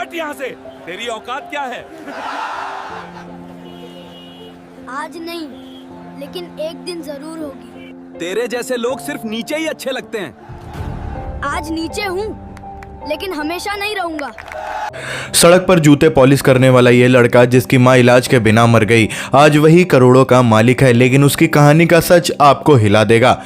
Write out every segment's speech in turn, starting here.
हट यहाँ से, तेरी औकात क्या है? आज नहीं, लेकिन एक दिन जरूर होगी। तेरे जैसे लोग सिर्फ नीचे ही अच्छे लगते हैं। आज नीचे हूँ, लेकिन हमेशा नहीं रहूंगा। सड़क पर जूते पॉलिश करने वाला ये लड़का जिसकी माँ इलाज के बिना मर गई, आज वही करोड़ों का मालिक है। लेकिन उसकी कहानी का सच आपको हिला देगा।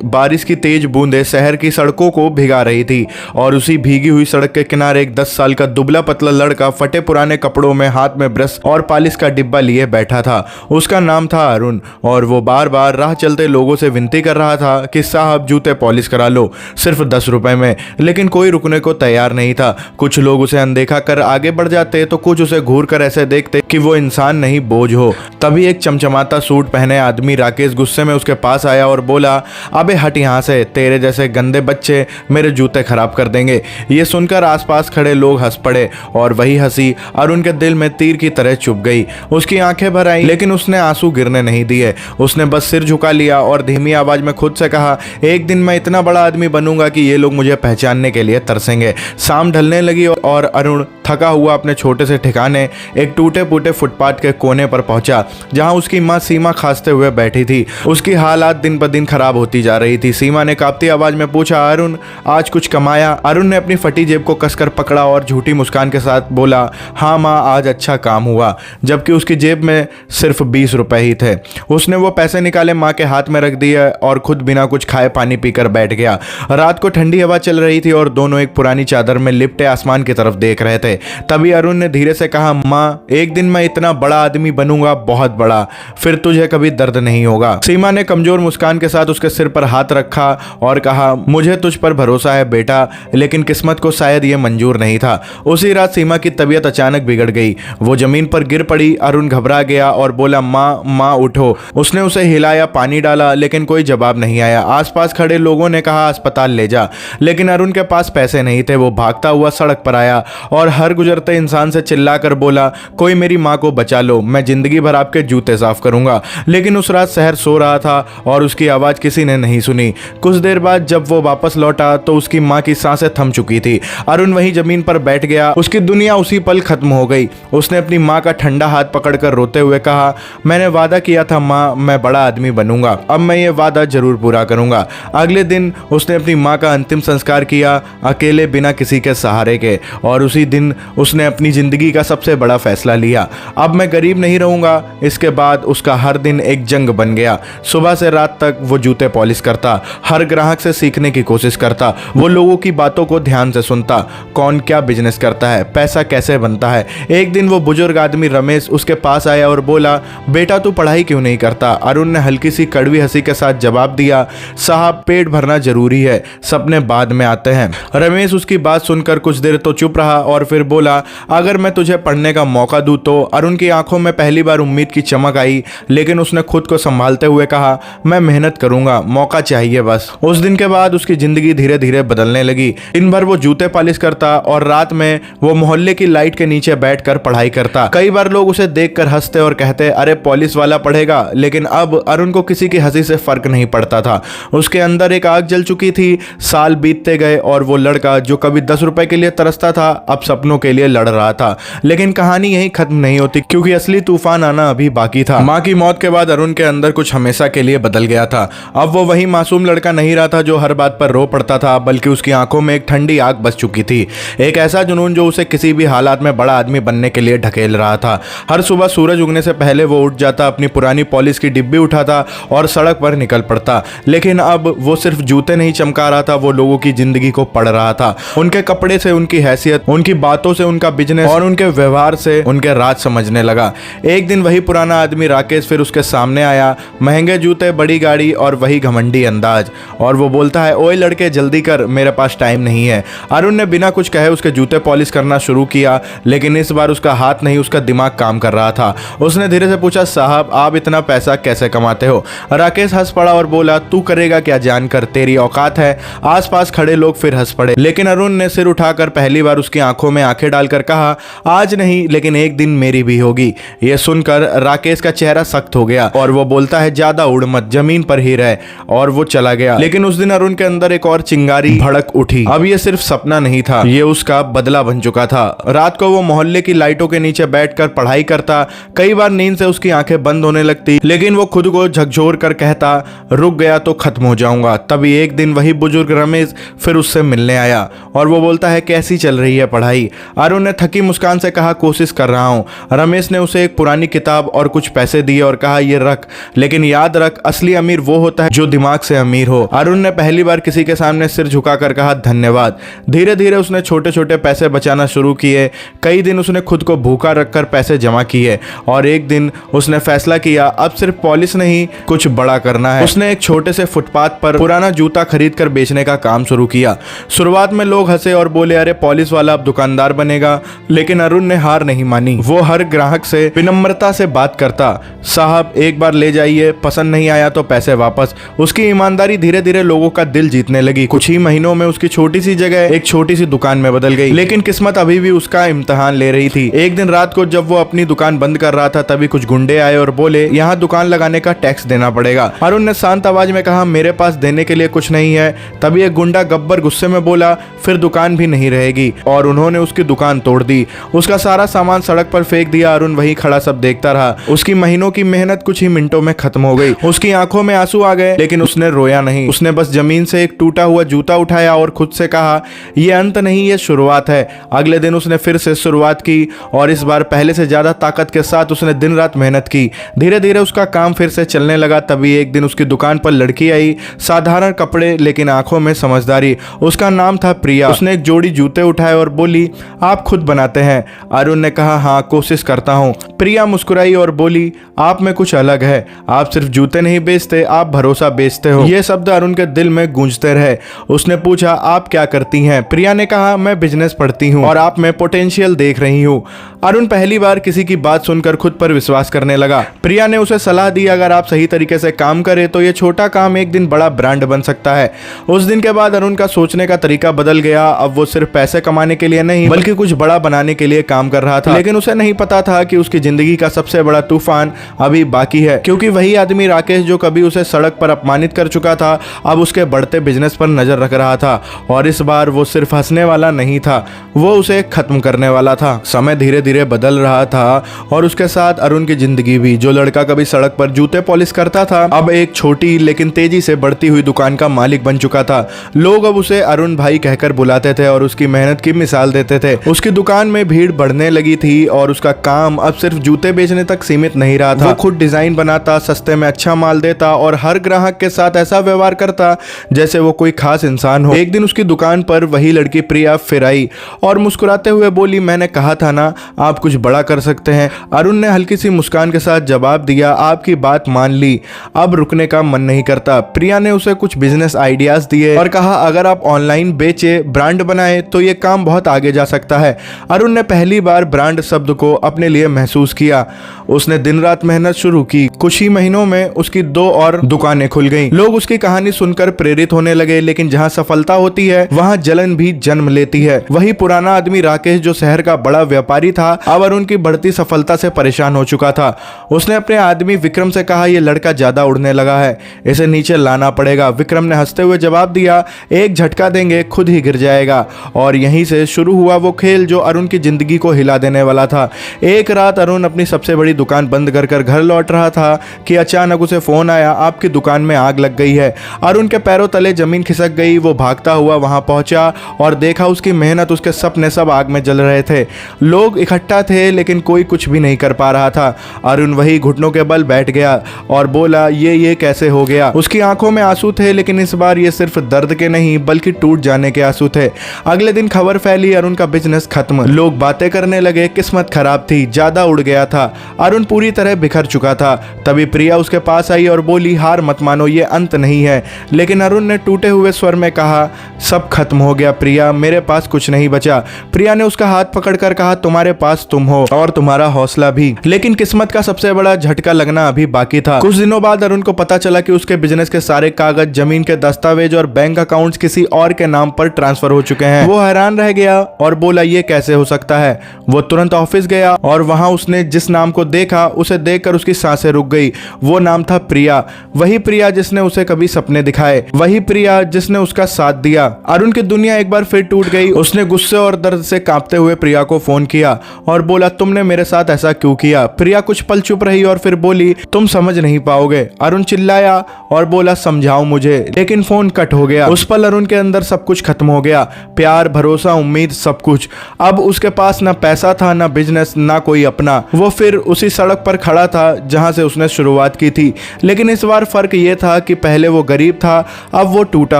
बारिश की तेज बूंदें शहर की सड़कों को भिगा रही थी और उसी भीगी हुई सड़क के किनारे एक 10 साल का दुबला पतला लड़का फटे पुराने कपड़ों में हाथ में ब्रश और पालिश का डिब्बा लिए बैठा था। उसका नाम था अरुण और वो बार बार राह चलते लोगों से विनती कर रहा था कि साहब जूते पॉलिश करा लो, सिर्फ 10 रुपए में। लेकिन कोई रुकने को तैयार नहीं था। कुछ लोग उसे अनदेखा कर आगे बढ़ जाते तो कुछ उसे घूर कर ऐसे देखते कि वो इंसान नहीं बोझ हो। तभी एक चमचमाता सूट पहने आदमी राकेश गुस्से में उसके पास आया और बोला, अबे हट यहाँ से, तेरे जैसे गंदे बच्चे मेरे जूते खराब कर देंगे। ये सुनकर आसपास खड़े लोग हंस पड़े और वही हंसी अरुण के दिल में तीर की तरह चुभ गई। उसकी आंखें भर आई, लेकिन उसने आंसू गिरने नहीं दिए। उसने बस सिर झुका लिया और धीमी आवाज में खुद से कहा, एक दिन मैं इतना बड़ा आदमी बनूंगा कि ये लोग मुझे पहचानने के लिए तरसेंगे। शाम ढलने लगी और अरुण थका हुआ अपने छोटे से ठिकाने एक टूटे फूटे फुटपाथ के कोने पर पहुंचा, जहां उसकी मां सीमा खांसते हुए बैठी थी। उसकी हालात दिन ब दिन खराब होती जा रही थी। सीमा ने कांपती आवाज में पूछा, अरुण आज कुछ कमाया? अरुण ने अपनी फटी जेब को कसकर पकड़ा और झूठी मुस्कान के साथ बोला, हाँ माँ, आज अच्छा काम हुआ। जबकि उसकी जेब में सिर्फ 20 रुपए ही थे। उसने वो पैसे निकाले, माँ के हाथ में रख दिए और खुद बिना कुछ खाए पानी पीकर बैठ गया। रात को ठंडी हवा चल रही थी और दोनों एक पुरानी चादर में लिपटे आसमान की तरफ देख रहे थे। तभी अरुण ने धीरे से कहा, माँ एक दिन मैं इतना बड़ा आदमी बनूंगा, बहुत बड़ा, फिर तुझे कभी दर्द नहीं होगा। सीमा ने कमजोर मुस्कान के साथ उसके सिर पर हाथ रखा और कहा, मुझे तुझ पर भरोसा है बेटा, लेकिन किस्मत को शायद ये मंजूर नहीं था। उसी रात सीमा की तबीयत अचानक बिगड़ गई। वो जमीन पर गिर पड़ी। अरुण घबरा गया और बोला, माँ उठो। उसने उसे हिलाया, पानी डाला, लेकिन कोई जवाब नहीं आया। आसपास खड़े लोगों ने कहा, अस्पताल ले जा, लेकिन अरुण के पास पैसे नहीं थे। वो भागता हुआ सड़क पर आया और हर गुजरते इंसान से चिल्लाकर बोला, कोई मेरी माँ को बचा लो, मैं जिंदगी भर आपके जूते साफ करूंगा। लेकिन उस रात शहर सो रहा था और उसकी आवाज किसी ने नहीं सुनी। कुछ देर बाद जब वो वापस लौटा तो उसकी माँ की सांसें थम चुकी थी। अरुण वहीं जमीन पर बैठ गया। उसकी दुनिया उसी पल खत्म हो गई। उसने अपनी माँ का ठंडा हाथ पकड़कर रोते हुए कहा, मैंने वादा किया था माँ, मैं बड़ा आदमी बनूंगा, अब मैं ये वादा जरूर पूरा करूंगा। अगले दिन उसने अपनी माँ का अंतिम संस्कार किया, अकेले, बिना किसी के सहारे के। और उसी दिन उसने अपनी जिंदगी का सबसे बड़ा फैसला लिया, अब मैं गरीब नहीं रहूंगा। इसके बाद उसका हर दिन एक जंग बन गया। सुबह से रात तक वो जूते पॉलिश करता, हर ग्राहक से सीखने की कोशिश करता, वो लोगों की बातों को ध्यान से सुनता, कौन क्या बिजनेस करता है, पैसा कैसे बनता है। एक दिन वो बुजुर्ग आदमी रमेश उसके पास आया और बोला, बेटा तू पढ़ाई क्यों नहीं करता? अरुण ने हल्की सी कड़वी हंसी के साथ जवाब दिया, साहब पेट भरना जरूरी है, सपने बाद में आते हैं। रमेश उसकी बात सुनकर कुछ देर तो चुप रहा और फिर बोला, अगर मैं तुझे पढ़ने का मौका दूं तो? अरुण की आंखों में पहली बार उम्मीद की चमक आई, लेकिन उसने खुद को संभालते हुए कहा, मैं मेहनत करूंगा, मौका चाहिए बस। उस दिन के बाद उसकी जिंदगी धीरे धीरे बदलने लगी। दिन भर वो जूते पॉलिश करता और रात में वो मोहल्ले की लाइट के नीचे बैठकर पढ़ाई करता। कई बार लोग उसे देखकर हंसते और कहते, अरे पॉलिश वाला पढ़ेगा। लेकिन अब अरुण को किसी की हंसी से फर्क नहीं पड़ता था। उसके अंदर एक आग जल चुकी थी। साल बीतते गए और वो लड़का जो कभी 10 रुपए के लिए तरसता था, अब सपनों के लिए लड़ रहा था। लेकिन कहानी यहीं खत्म नहीं होती, क्योंकि असली तूफान आना अभी बाकी था। माँ की मौत के बाद अरुण के अंदर कुछ हमेशा के लिए बदल गया था। अब वो वही मासूम लड़का नहीं रहा था जो हर बात पर रो पड़ता था, बल्कि उसकी आंखों में एक ठंडी आग बस चुकी थी। एक ऐसा जुनून जो उसे किसी भी हालात में बड़ा आदमी बनने के लिए ढकेल रहा था। हर सुबह सूरज उगने से पहले वो उठ जाता, अपनी पुरानी पॉलिश की डिब्बी उठाता और सड़क पर निकल पड़ता। लेकिन अब वो सिर्फ जूते नहीं चमका रहा था, वो लोगों की जिंदगी को पढ़ रहा था। उनके कपड़े से उनकी हैसियत, उनकी बातों से उनका बिजनेस और उनके व्यवहार से उनके राज समझने लगा। एक दिन वही पुराना आदमी राकेश फिर उसके सामने आया, महंगे जूते, बड़ी गाड़ी और वही घमंडी अंदाज। और वो बोलता है, ओए लड़के जल्दी कर, मेरे पास टाइम नहीं है। अरुण ने बिना कुछ कहे उसके जूते पॉलिश करना शुरू किया, लेकिन इस बार उसका हाथ नहीं, उसका दिमाग काम कर रहा था। उसने धीरे से पूछा, साहब आप इतना पैसा कैसे कमाते हो? राकेश हंस पड़ा और बोला, तू करेगा क्या जानकर, तेरी औकात है? आसपास खड़े लोग फिर हंस पड़े, लेकिन अरुण अरुण ने सिर उठाकर पहली बार उसकी आंखों में आंखें डालकर कहा, आज नहीं लेकिन एक दिन मेरी भी होगी। यह सुनकर राकेश का चेहरा सख्त हो गया और वो बोलता है, ज्यादा उड़ मत, जमीन पर ही रह। और वो चला गया। लेकिन उस दिन अरुण के अंदर एक और चिंगारी भड़क उठी। अब ये सिर्फ सपना नहीं था, ये उसका बदला बन चुका था। रात को वो मोहल्ले की लाइटों के नीचे बैठकर पढ़ाई करता। कई बार नींद से उसकी आंखें बंद होने लगती, लेकिन वो खुद को झकझोर कर कहता, रुक गया तो खत्म हो जाऊंगा। तभी एक दिन वही बुजुर्ग रमेश फिर उससे मिलने आया और वो बोलता है, कैसी चल रही है पढ़ाई? अरुण ने थकी मुस्कान से कहा, कोशिश कर रहा हूं। रमेश ने उसे एक पुरानी किताब और कुछ पैसे दिए और कहा, ये रख, लेकिन याद रख, असली अमीर वो होता है जो दिमाग से अमीर हो। अरुण ने पहली बार किसी के सामने सिर झुकाकर कहा, धन्यवाद। धीरे धीरे उसने छोटे छोटे पैसे बचाना शुरू किए। कई दिन उसने खुद को भूखा रखकर पैसे जमा किए और एक दिन उसने फैसला किया, अब सिर्फ पॉलिश नहीं, कुछ बड़ा करना है। उसने एक छोटे से फुटपाथ पर पुराना जूता खरीद कर बेचने का काम शुरू किया। शुरुआत में लोग हंसे और बोले, अरे पॉलिश वाला अब दुकानदार बनेगा, लेकिन अरुण ने हार नहीं मानी। वो हर ग्राहक से विनम्रता से बात करता, साहब एक बार ले जाइए, पसंद नहीं आया तो पैसे वापस। उसकी ईमानदारी धीरे धीरे लोगों का दिल जीतने लगी। कुछ ही महीनों में उसकी छोटी सी जगह एक छोटी सी दुकान में बदल गई, लेकिन किस्मत अभी भी उसका इम्तिहान ले रही थी। एक दिन रात को जब वो अपनी दुकान बंद कर रहा था, तभी कुछ गुंडे आए और बोले, यहाँ दुकान लगाने का टैक्स देना पड़ेगा। अरुण ने शांत आवाज में कहा, मेरे पास देने के लिए कुछ नहीं है। तभी एक गुंडा गब्बर गुस्से में बोला, फिर दुकान भी नहीं रहेगी, और उन्होंने उसकी दुकान तोड़ दी। उसका सारा सामान सड़क पर फेंक दिया। अरुण वहीं खड़ा सब देखता रहा। उसकी महीनों की मेहनत कुछ ही मिनटों में खत्म हो गई। उसकी आंखों में आंसू आ गए, लेकिन उसने रोया नहीं। उसने बस जमीन से एक टूटा हुआ जूता उठाया और खुद से कहा, यह अंत नहीं, यह शुरुआत है। अगले दिन उसने फिर से शुरुआत की और इस बार पहले से ज्यादा ताकत के साथ उसने दिन रात मेहनत की। धीरे धीरे उसका काम फिर से चलने लगा। तभी एक दिन उसकी दुकान पर लड़की आई, साधारण कपड़े लेकिन आंखों में समझदारी। उसका नाम था प्रिया। उसने एक जोड़ी जूते उठाए और बोली, आप खुद बनाते हैं? अरुण ने कहा, हाँ कोशिश करता हूँ। प्रिया मुस्कुराई और बोली, आप में कुछ अलग है, आप सिर्फ जूते नहीं बेचते, आप भरोसा बेचते हो। ये शब्द अरुण के दिल में गूंजते रहे। उसने पूछा, आप क्या करती हैं? प्रिया ने कहा, मैं बिजनेस पढ़ती हूँ और आप में पोटेंशियल देख रही हूँ। अरुण पहली बार किसी की बात सुनकर खुद पर विश्वास करने लगा। प्रिया ने उसे सलाह दी, अगर आप सही तरीके से काम करें तो ये छोटा काम एक दिन बड़ा ब्रांड बन सकता है। उस दिन के बाद अरुण का सोचने का तरीका बदल गया। अब वो सिर्फ पैसे कमाने के लिए नहीं बल्कि कुछ बड़ा बनाने के लिए काम कर रहा था। लेकिन उसे नहीं पता था कि उसकी जिंदगी का सबसे बड़ा तूफान अभी बाकी है, क्योंकि वही आदमी राकेश जो कभी उसे सड़क पर अपमानित कर चुका था, अब उसके बढ़ते बिजनेस पर नजर रख रहा था। और इस बार वो सिर्फ हंसने वाला नहीं था, वो उसे खत्म करने वाला था। समय धीरे धीरे बदल रहा था और उसके साथ अरुण की जिंदगी भी। जो लड़का कभी सड़क पर जूते पॉलिश करता था, अब एक छोटी लेकिन तेजी से बढ़ती हुई दुकान का मालिक बन चुका था। लोग अब उसे अरुण भाई कहकर बुलाते थे और उसकी मेहनत की मिसाल देते थे। उसकी दुकान में भीड़ बढ़ने लगी थी और उसका काम अब सिर्फ जूते बेचने तक सीमित नहीं रहा था। वो खुद डिजाइन बनाता, सस्ते में अच्छा माल देता और हर ग्राहक के साथ ऐसा व्यवहार करता जैसे वो कोई खास इंसान हो। एक दिन उसकी दुकान पर वही लड़की प्रिया फिर आई और मुस्कुराते हुए बोली, मैंने कहा था ना, आप कुछ बड़ा कर सकते हैं। अरुण ने हल्की सी मुस्कान के साथ जवाब दिया, आपकी बात मान ली, अब रुकने का मन नहीं करता। प्रिया ने उसे कुछ बिजनेस आइडियाज दिए और कहा, अगर आप ऑनलाइन बेचे, ब्रांड बनाए तो ये काम बहुत आगे जा सकता है। अरुण ने पहली बार ब्रांड शब्द को अपने लिए महसूस किया। उसने दिन रात मेहनत शुरू की। कुछ ही महीनों में उसकी 2 और दुकानें खुल गईं। लोग उसकी कहानी सुनकर प्रेरित होने लगे, लेकिन जहां सफलता होती है वहां जलन भी जन्म लेती है। वही पुराना आदमी राकेश जो शहर का बड़ा व्यापारी था, अब अरुण की बढ़ती सफलता से परेशान हो चुका था। उसने अपने आदमी विक्रम से कहा, यह लड़का ज्यादा उड़ने लगा है, इसे नीचे लाना पड़ेगा। विक्रम ने हंसते हुए जवाब दिया, एक झटका देंगे खुद ही गिर जाएगा। और यहीं से शुरू हुआ वो खेल जो अरुण की जिंदगी को हिला देने वाला था। एक रात अरुण अपनी सबसे बड़ी दुकान बंद कर घर लौट रहा था कि अचानक उसे फोन आया, आपकी दुकान में आग लग गई है। अरुण के पैरों तले जमीन खिसक गई। वो भागता हुआ वहां पहुंचा और देखा उसकी मेहनत, उसके सपने सब आग में जल रहे थे। लोग इकट्ठा थे लेकिन कोई कुछ भी नहीं कर पा रहा था। अरुण वही घुटनों के बल बैठ गया और बोला, ये कैसे हो गया? उसकी आंखों में आंसू थे, लेकिन इस बार ये सिर्फ दर्द के नहीं बल्कि टूट जाने के आंसू थे। अगले दिन खबर फैली, अरुण का बिजनेस खत्म। लोग बातें करने लगे, किस्मत खराब थी, ज्यादा उड़ गया था। अरुण पूरी तरह बिखर चुका था। तभी प्रिया उसके पास आई और बोली, हार मत मानो, ये अंत नहीं है। लेकिन अरुण ने टूटे हुए स्वर में कहा, सब खत्म हो गया प्रिया, मेरे पास कुछ नहीं बचा। प्रिया ने उसका हाथ पकड़कर कहा, तुम्हारे पास तुम हो और तुम्हारा हौसला भी। लेकिन किस्मत का सबसे बड़ा झटका लगना अभी बाकी था। कुछ दिनों बाद अरुण को पता चला कि उसके बिजनेस के सारे कागज, जमीन के दस्तावेज और बैंक अकाउंट्स किसी और के नाम पर ट्रांसफर ट्रांसफर हो चुके हैं। वो हैरान रह गया और बोला ये कैसे हो सकता है। वो तुरंत ऑफिस गया और वहां उसने जिस नाम को देखा उसे देखकर उसकी सांसें रुक गई। वो नाम था प्रिया। वही प्रिया जिसने उसे कभी सपने दिखाए, वही प्रिया जिसने उसका साथ दिया। अरुण की दुनिया एक बार फिर टूट गई। उसने गुस्से और दर्द से कांपते हुए प्रिया को फोन किया और बोला तुमने मेरे साथ ऐसा क्यों किया। प्रिया कुछ पल चुप रही और फिर बोली तुम समझ नहीं पाओगे। अरुण चिल्लाया और बोला समझाओ मुझे, लेकिन फोन कट हो गया। उस पल अरुण के अंदर सब कुछ खत्म हो गया, प्यार, भरोसा, उम्मीद, सब कुछ। अब उसके पास ना पैसा था, ना बिजनेस, ना कोई अपना। वो फिर उसी सड़क पर खड़ा था जहां से उसने शुरुआत की थी, लेकिन इस बार फर्क ये था कि पहले वो गरीब था, अब वो टूटा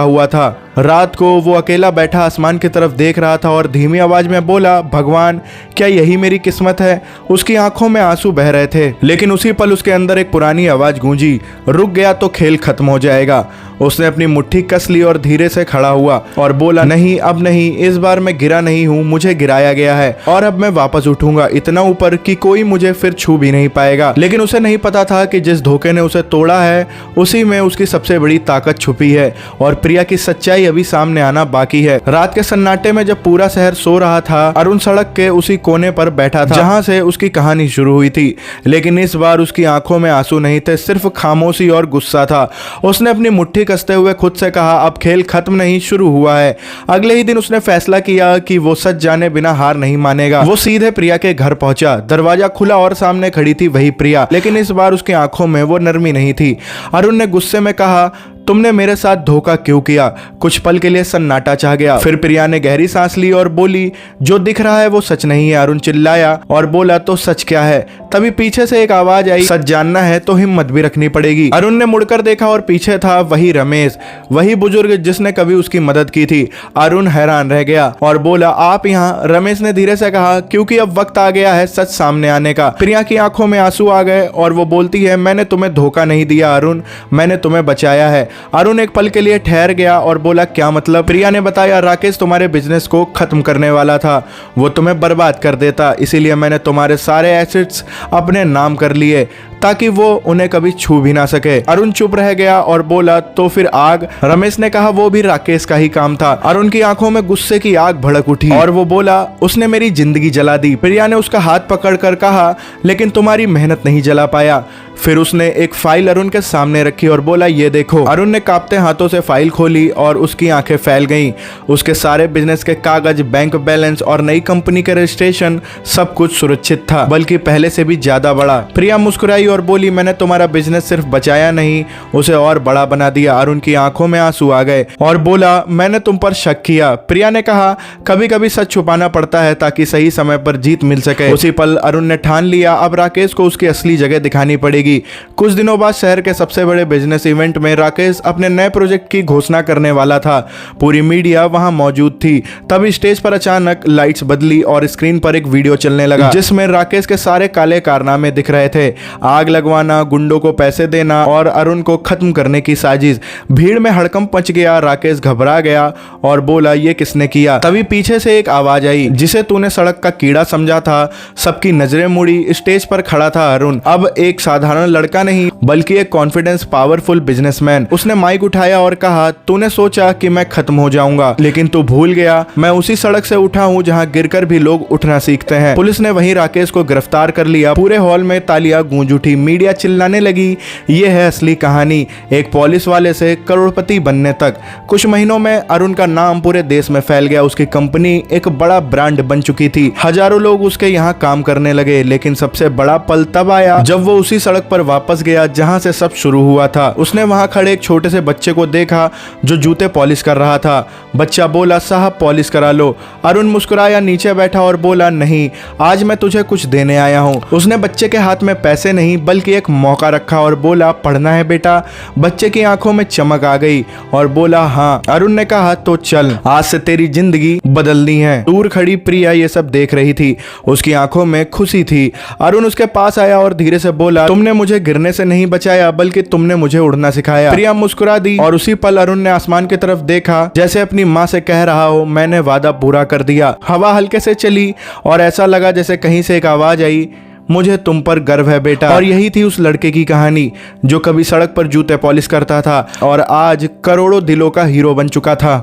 हुआ था। रात को वो अकेला बैठा आसमान की तरफ देख रहा था और धीमी आवाज में बोला भगवान क्या यही मेरी किस्मत है। उसकी आंखों में आंसू बह रहे थे, लेकिन उसी पल उसके अंदर एक पुरानी आवाज गूंजी, रुक गया तो खेल खत्म हो जाएगा। उसने अपनी मुट्ठी कस ली और धीरे से खड़ा हुआ और बोला नहीं, अब नहीं, इस बार मैं गिरा नहीं हूँ, मुझे गिराया गया है और अब मैं वापस उठूंगा इतना ऊपर कि कोई मुझे फिर छू भी नहीं पाएगा। लेकिन उसे नहीं पता था कि जिस धोखे ने उसे तोड़ा है उसी में उसकी सबसे बड़ी ताकत छुपी है और प्रिया की सच्चाई अभी सामने आना बाकी है। रात के सन्नाटे में जब पूरा शहर सो रहा था, अरुण सड़क के उसी कोने पर बैठा था जहां से उसकी कहानी शुरू हुई थी। लेकिन इस बार उसकी आंखों में आंसू नहीं थे, सिर्फ खामोशी और गुस्सा था। उसने अपनी मुट्ठी कसते हुए खुद से कहा अब खेल खत्म नहीं, शुरू हुआ है। अगले ही दिन उसने फैसला किया कि वो सच जाने बिना हार नहीं मानेगा। वो सीधे प्रिया के घर पहुंचा। दरवाजा खुला और सामने खड़ी थी वही प्रिया, लेकिन इस बार उसकी आंखों में वो नरमी नहीं थी। अरुण ने गुस्से में कहा तुमने मेरे साथ धोखा क्यों किया। कुछ पल के लिए सन्नाटा छा गया। फिर प्रिया ने गहरी सांस ली और बोली जो दिख रहा है वो सच नहीं है। अरुण चिल्लाया और बोला तो सच क्या है। तभी पीछे से एक आवाज आई, सच जानना है तो हिम्मत भी रखनी पड़ेगी। अरुण ने मुड़कर देखा और पीछे था वही रमेश, वही बुजुर्ग जिसने कभी उसकी मदद की थी। अरुण हैरान रह गया और बोला आप यहाँ। रमेश ने धीरे से कहा क्योंकि अब वक्त आ गया है सच सामने आने का। प्रिया की आंखों में आंसू आ गए और वो बोलती है मैंने तुम्हें धोखा नहीं दिया अरुण, मैंने तुम्हें बचाया है। अरुण एक पल के लिए ठहर गया और बोला क्या मतलब। प्रिया ने बताया राकेश तुम्हारे बिजनेस को खत्म करने वाला था, वो तुम्हें बर्बाद कर देता, इसीलिए मैंने तुम्हारे सारे एसेट्स अपने नाम कर लिए ताकि वो उन्हें कभी छू भी ना सके। अरुण चुप रह गया और बोला तो फिर आग। रमेश ने कहा वो भी राकेश का ही काम था। अरुण की आंखों में गुस्से की आग भड़क उठी और वो बोला उसने मेरी जिंदगी जला दी। प्रिया ने उसका हाथ पकड़कर कहा लेकिन तुम्हारी मेहनत नहीं जला पाया। फिर उसने एक फाइल अरुण के सामने रखी और बोला ये देखो। अरुण ने कांपते हाथों से फाइल खोली और उसकी आंखें फैल गईं। उसके सारे बिजनेस के कागज, बैंक बैलेंस और नई कंपनी के रजिस्ट्रेशन, सब कुछ सुरक्षित था, बल्कि पहले से भी ज्यादा बड़ा। प्रिया मुस्कुराई और बोली मैंने तुम्हारा बिजनेस सिर्फ बचाया नहीं, उसे और बड़ा बना दिया। अरुण की आंखों में आंसू आ गए और बोला मैंने तुम पर शक किया। प्रिया ने कहा कभी कभी सच छुपाना पड़ता है ताकि सही समय पर जीत मिल सके। उसी पल अरुण ने ठान लिया अब राकेश को उसकी असली जगह दिखानी पड़ेगी। कुछ दिनों बाद शहर के सबसे बड़े बिजनेस इवेंट में राकेश अपने नए प्रोजेक्ट की घोषणा करने वाला था। पूरी मीडिया वहां मौजूद थी। तभी स्टेज पर अचानक लाइट्स बदली और स्क्रीन पर एक वीडियो चलने लगा जिसमें राकेश के सारे काले कारनामे दिख रहे थे। आग लगवाना, गुंडों को पैसे देना और अरुण को खत्म करने की साजिश। भीड़ में हड़कंप मच गया। राकेश घबरा गया और बोला ये किसने किया। तभी पीछे से एक आवाज आई, जिसे तूने सड़क का कीड़ा समझा था। सबकी नजरें मुड़ी। स्टेज पर खड़ा था अरुण, अब एक साधारण लड़का नहीं बल्कि एक कॉन्फिडेंस पावरफुल बिजनेसमैन। उसने माइक उठाया और कहा तूने सोचा कि मैं खत्म हो जाऊंगा, लेकिन तू भूल गया मैं उसी सड़क से उठा हूं जहां गिरकर भी लोग उठना सीखते हैं। पुलिस ने वहीं राकेश को गिरफ्तार कर लिया। पूरे हॉल में तालियां गूंज उठी। मीडिया चिल्लाने लगी ये है असली कहानी, एक पुलिस वाले से करोड़पति बनने तक। कुछ महीनों में अरुण का नाम पूरे देश में फैल गया। उसकी कंपनी एक बड़ा ब्रांड बन चुकी थी। हजारों लोग उसके यहाँ काम करने लगे। लेकिन सबसे बड़ा पल तब आया जब वो उसी सड़क पर वापस गया जहां से सब शुरू हुआ था। उसने वहां खड़े एक छोटे से बच्चे को देखा जो जूते पॉलिश कर रहा था। बच्चा बोला साहब पॉलिश करा लो। अरुण मुस्कुराया, नीचे बैठा और बोला नहीं, आज मैं तुझे कुछ देने आया हूं। उसने बच्चे के हाथ में पैसे नहीं बल्कि एक मौका रखा और बोला पढ़ना है बेटा। बच्चे की आंखों में चमक आ गई और बोला हाँ। अरुण ने कहा तो चल, आज से तेरी जिंदगी बदलनी है। दूर खड़ी प्रिया ये सब देख रही थी। उसकी आंखों में खुशी थी। अरुण उसके पास आया और धीरे से बोला तुमने मुझे गिरने से नहीं बचाया बल्कि तुमने मुझे उड़ना सिखाया। प्रिया मुस्कुरा दी और उसी पल अरुण ने आसमान की तरफ देखा जैसे अपनी माँ से कह रहा हो मैंने वादा पूरा कर दिया। हवा हल्के से चली और ऐसा लगा जैसे कहीं से एक आवाज आई, मुझे तुम पर गर्व है बेटा। और यही थी उस लड़के की कहानी जो कभी सड़क पर जूते पॉलिश करता था और आज करोड़ों दिलों का हीरो बन चुका था।